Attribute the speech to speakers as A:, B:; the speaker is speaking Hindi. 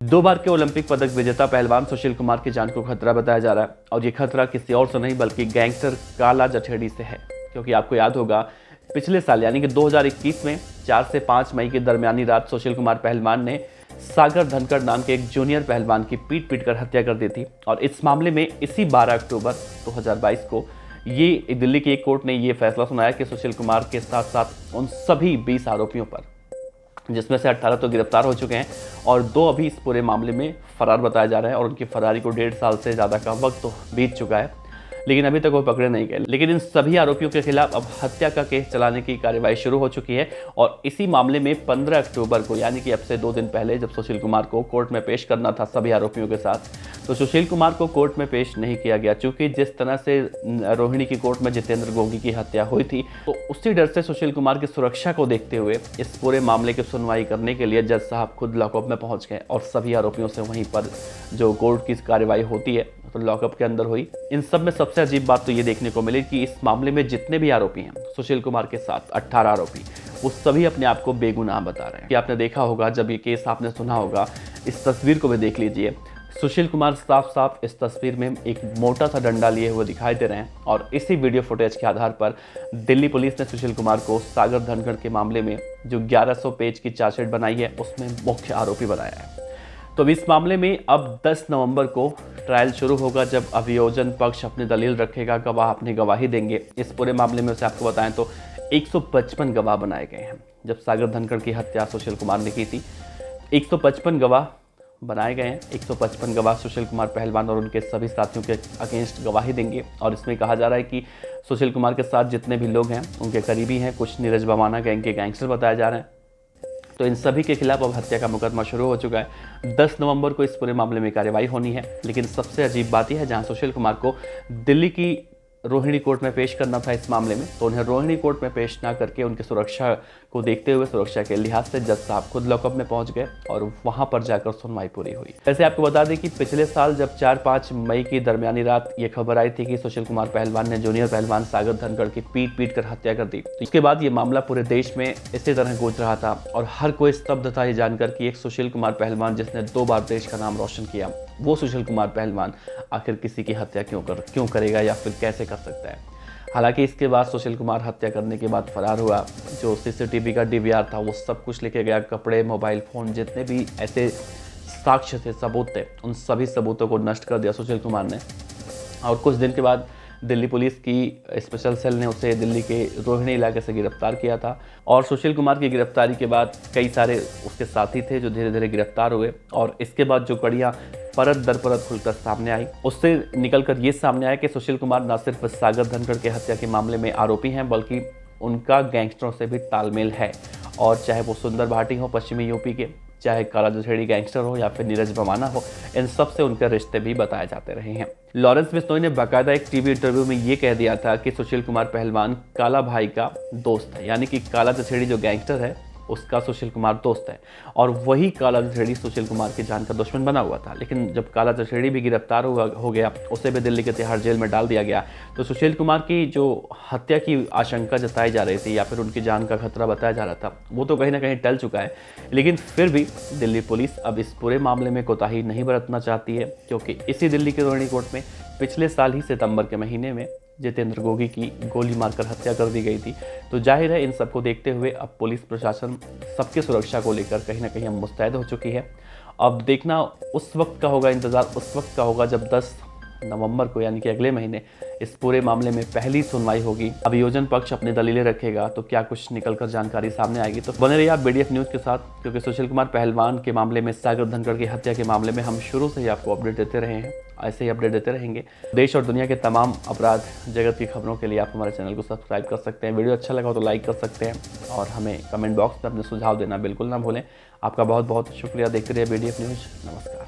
A: 2 बार के ओलंपिक पदक विजेता पहलवान सुशील कुमार की जान को खतरा बताया जा रहा है और ये खतरा किसी और से नहीं बल्कि गैंगस्टर काला जठेड़ी से है। क्योंकि आपको याद होगा पिछले साल यानी कि 2021 में 4 से 5 मई की दरमियानी रात सुशील कुमार पहलवान ने सागर धनखड़ नाम के एक जूनियर पहलवान की पीट कर हत्या कर दी थी। और इस मामले में इसी 12 अक्टूबर 2022 को ये दिल्ली की एक कोर्ट ने ये फैसला सुनाया कि सुशील कुमार के साथ साथ उन सभी 20 आरोपियों पर, जिसमें से 18 तो गिरफ्तार हो चुके हैं और 2 अभी इस पूरे मामले में फरार बताया जा रहा है और उनकी फरारी को 1.5 साल से ज़्यादा का वक्त तो बीत चुका है, लेकिन अभी तक वो पकड़े नहीं गए। लेकिन इन सभी आरोपियों के खिलाफ अब हत्या का केस चलाने की कार्यवाही शुरू हो चुकी है और इसी मामले में 15 अक्टूबर को यानी कि अब से 2 दिन पहले जब सुशील कुमार को कोर्ट में पेश करना था सभी आरोपियों के साथ, तो सुशील कुमार को कोर्ट में पेश नहीं किया गया। चूंकि जिस तरह से रोहिणी की कोर्ट में जितेंद्र गोगी की हत्या हुई थी, तो उसी डर से सुशील कुमार की सुरक्षा को देखते हुए इस पूरे मामले की सुनवाई करने के लिए जज साहब खुद लॉकअप में पहुंच गए और सभी आरोपियों से वहीं पर जो कोर्ट की कार्रवाई होती है तो लॉकअप के अंदर हुई। इन सब में सबसे अजीब बात तो ये देखने को मिली कि इस मामले में जितने भी आरोपी हैं सुशील कुमार के साथ 18 आरोपी, वो सभी अपने आप को बेगुनाह बता रहे हैं। कि आपने देखा होगा, जब ये केस आपने सुना होगा, इस तस्वीर को भी देख लीजिए। सुशील कुमार साफ साफ इस तस्वीर में एक मोटा सा डंडा लिए हुए दिखाई दे रहे हैं और इसी वीडियो फुटेज के आधार पर दिल्ली पुलिस ने सुशील कुमार को सागर धनखड़ के मामले में जो 1100 पेज की चार्जशीट बनाई है उसमें मुख्य आरोपी बनाया है। तो इस मामले में अब 10 नवंबर को ट्रायल शुरू होगा, जब अभियोजन पक्ष अपनी दलील रखेगा, गवाह अपनी गवाही देंगे। इस पूरे मामले में से आपको बताएं तो 155 गवाह बनाए गए हैं। जब सागर धनखड़ की हत्या सुशील कुमार ने की थी, 155 गवाह बनाए गए हैं। 155 गवाह सुशील कुमार पहलवान और उनके सभी साथियों के अगेंस्ट गवाही देंगे और इसमें कहा जा रहा है कि सुशील कुमार के साथ जितने भी लोग हैं उनके करीबी हैं, कुछ नीरज भवाना गैंग के गैंगस्टर बताए जा रहे हैं। तो इन सभी के खिलाफ अब हत्या का मुकदमा शुरू हो चुका है। 10 नवंबर को इस पूरे मामले में कार्रवाई होनी है। लेकिन सबसे अजीब बात यह है, जहां सुशील कुमार को दिल्ली की रोहिणी कोर्ट में पेश करना था इस मामले में, तो उन्हें रोहिणी कोर्ट में पेश ना करके उनकी सुरक्षा को देखते हुए, सुरक्षा के लिहाज से जज साहब खुद लॉकअप में पहुंच गए और वहां पर जाकर सुनवाई पूरी हुई। वैसे आपको बता दें कि पिछले साल जब 4-5 मई की दरमियानी रात ये खबर आई थी कि सुशील कुमार पहलवान ने जूनियर पहलवान सागर धनखड़ की पीट कर हत्या कर दी, तो इसके बाद ये मामला पूरे देश में इसी तरह गूंज रहा था और हर कोई स्तब्ध था ये जानकर कि एक सुशील कुमार पहलवान जिसने 2 बार देश का नाम रोशन किया, वो सुशील कुमार पहलवान आखिर किसी की हत्या क्यों करेगा या फिर कैसे कर सकता है। हालांकि इसके बाद सुशील कुमार हत्या करने के बाद फरार हुआ। जो सीसीटीवी का डीवीआर था वो सब कुछ लेके गया, कपड़े, मोबाइल फोन, जितने भी ऐसे साक्ष्य थे, सबूत थे, उन सभी सबूतों को नष्ट कर दिया सुशील कुमार ने। और कुछ दिन के बाद दिल्ली पुलिस की स्पेशल सेल ने उसे दिल्ली के रोहिणी इलाके से गिरफ्तार किया था और सुशील कुमार की गिरफ्तारी के बाद कई सारे उसके साथी थे जो धीरे धीरे गिरफ्तार हुए और इसके बाद जो कड़ियाँ परत दर परत खुलकर सामने आई, उससे निकलकर ये सामने आया कि सुशील कुमार न सिर्फ सागर धनखड़ के हत्या के मामले में आरोपी हैं बल्कि उनका गैंगस्टरों से भी तालमेल है। और चाहे वो सुंदर भाटी हो पश्चिमी यूपी के, चाहे काला जठेड़ी गैंगस्टर हो या फिर नीरज भवाना हो, इन सब से उनके रिश्ते भी बताए जाते रहे हैं। लॉरेंस बिश्नोई ने बाकायदा एक टीवी इंटरव्यू में ये कह दिया था कि सुशील कुमार पहलवान काला भाई का दोस्त है, यानी कि काला जठेड़ी जो गैंगस्टर है उसका सुशील कुमार दोस्त है और वही काला जठेड़ी सुशील कुमार की जान का दुश्मन बना हुआ था। लेकिन जब काला जठेड़ी भी गिरफ्तार हो गया, उसे भी दिल्ली के तिहाड़ जेल में डाल दिया गया, तो सुशील कुमार की जो हत्या की आशंका जताई जा रही थी या फिर उनकी जान का खतरा बताया जा रहा था, वो तो कहीं ना कहीं टल चुका है। लेकिन फिर भी दिल्ली पुलिस अब इस पूरे मामले में कोताही नहीं बरतना चाहती है, क्योंकि इसी दिल्ली की रोहिणी कोर्ट में पिछले साल ही सितंबर के महीने में जितेंद्र गोगी की गोली मारकर हत्या कर दी गई थी। तो जाहिर है इन सबको देखते हुए अब पुलिस प्रशासन सबकी सुरक्षा को लेकर कहीं ना कहीं मुस्तैद हो चुकी है। अब देखना उस वक्त का होगा, इंतज़ार उस वक्त का होगा जब 10 नवंबर को यानी कि अगले महीने इस पूरे मामले में पहली सुनवाई होगी। अभियोजन पक्ष अपनी दलीलें रखेगा तो क्या कुछ निकलकर जानकारी सामने आएगी। तो बने रहिए आप BDF न्यूज़ के साथ, क्योंकि सुशील कुमार पहलवान के मामले में, सागर धनखड़ की हत्या के मामले में हम शुरू से ही आपको अपडेट देते रहे हैं, ऐसे ही अपडेट देते रहेंगे। देश और दुनिया के तमाम अपराध जगत की खबरों के लिए आप हमारे चैनल को सब्सक्राइब कर सकते हैं। वीडियो अच्छा लगा हो तो लाइक कर सकते हैं और हमें कमेंट बॉक्स में अपने सुझाव देना बिल्कुल ना भूलें। आपका बहुत बहुत शुक्रिया। देखते रहिए BDF न्यूज़। नमस्कार।